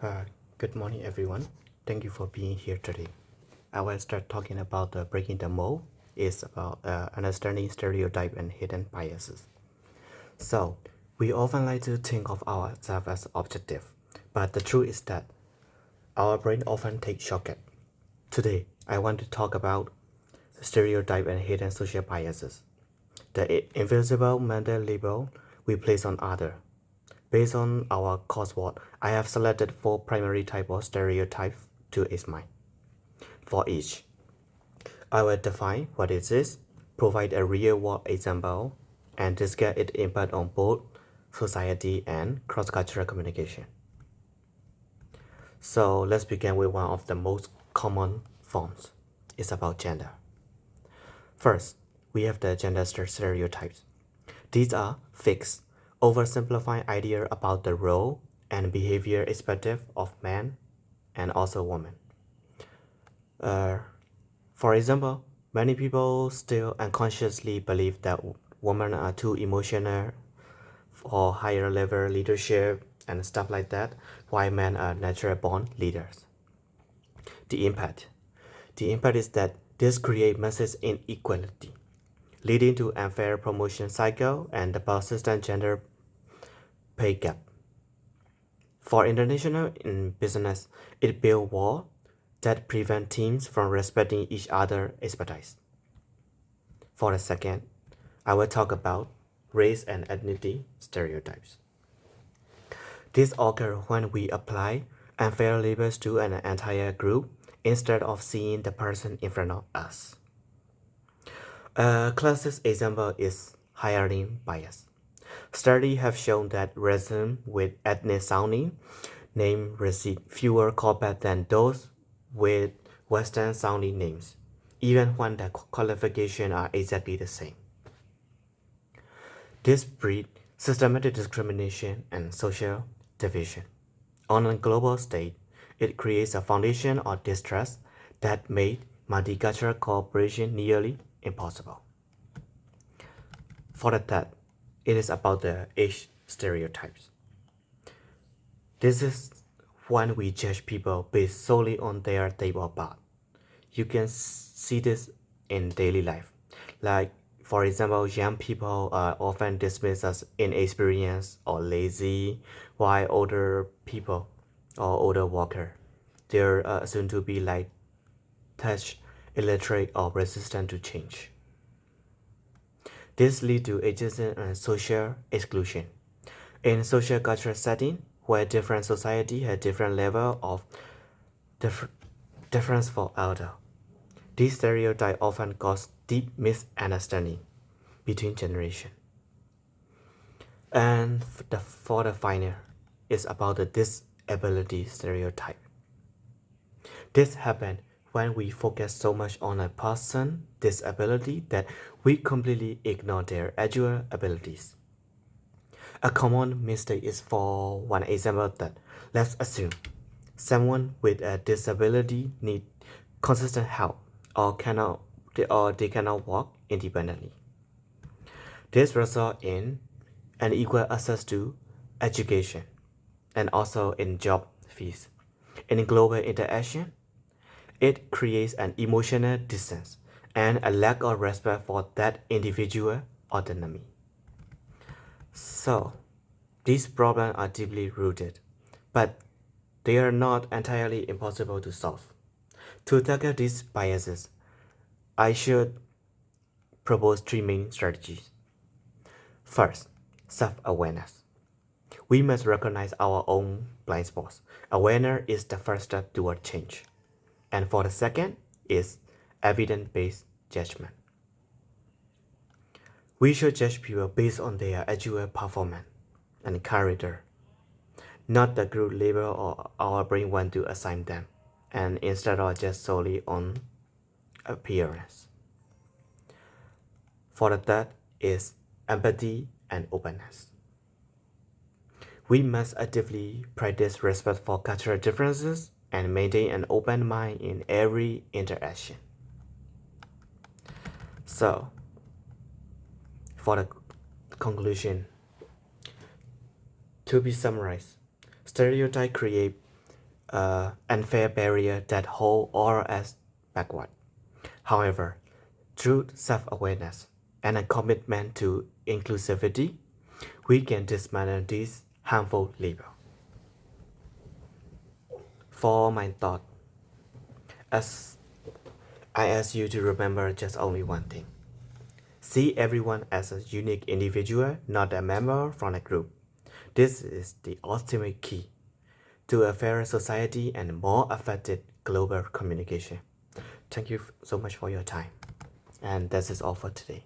Uh, Good morning, everyone. Thank you for being here today. I will start talking about the breaking the mold. It's about understanding stereotype and hidden biases. So, we often like to think of ourselves as objective, but the truth is that our brain often takes shortcut. Today, I want to talk about stereotype and hidden social biases, the invisible mental label we place on others. Based on our coursework, I have selected 4 primary types of stereotypes to examine. For each, I will define what it is, provide a real-world example, and discuss its impact on both society and cross-cultural communication. So let's begin with one of the most common forms. It's about gender. First, we have the gender stereotypes. These are fixed, oversimplifying ideas about the role and behavior expected of men and also women. Uh, for example, many people still unconsciously believe that women are too emotional for higher level leadership and stuff like that, while men are natural born leaders. The impact. The impact is that this creates massive inequality, leading to unfair promotion cycle and the persistent gender pay gap. For international in business, it builds walls that prevent teams from respecting each other's expertise. For the second, I will talk about race and ethnicity stereotypes. This occurs when we apply unfair labels to an entire group instead of seeing the person in front of us. A classic example is hiring bias. Studies have shown that resumes with ethnic sounding names receive fewer callbacks than those with Western sounding names, even when the qualifications are exactly the same. This breeds systematic discrimination and social division. On a global stage, it creates a foundation of distrust that made multicultural cooperation nearly impossible. For the third, it is about the age stereotypes. This is when we judge people based solely on their date of birth. You can see this in daily life. Like, for example, young people are often dismissed as inexperienced or lazy, while older people or older worker, they're assumed to be like touch, illiterate, or resistant to change. This leads to ageism and social exclusion. In social cultural setting, where different society have different level of dif- difference for elder, these stereotypes often cause deep misunderstanding between generations. And for the final, it's about the disability stereotype. This happens when we focus so much on a person's disability that we completely ignore their actual abilities. A common mistake is, for one example, that let's assume someone with a disability need consistent help or they cannot walk independently. This results in unequal access to education and also in job fees. In global interaction, it creates an emotional distance and a lack of respect for that individual autonomy. So, these problems are deeply rooted, but they are not entirely impossible to solve. To tackle these biases, I should propose 3 main strategies. First, self-awareness. We must recognize our own blind spots. Awareness is the first step toward change. And for the second is evidence-based judgment. We should judge people based on their actual performance and character, not the group label or our brain want to assign them, and instead of just solely on appearance. For the third is empathy and openness. We must actively practice respect for cultural differences and maintain an open mind in every interaction. So, for the conclusion, to be summarized, stereotypes create unfair barrier that hold all us backward. However, through self-awareness and a commitment to inclusivity, we can dismantle this harmful label. For my thought, as I ask you to remember just only one thing. See everyone as a unique individual, not a member from a group. This is the ultimate key to a fairer society and more effective global communication. Thank you so much for your time. And this is all for today.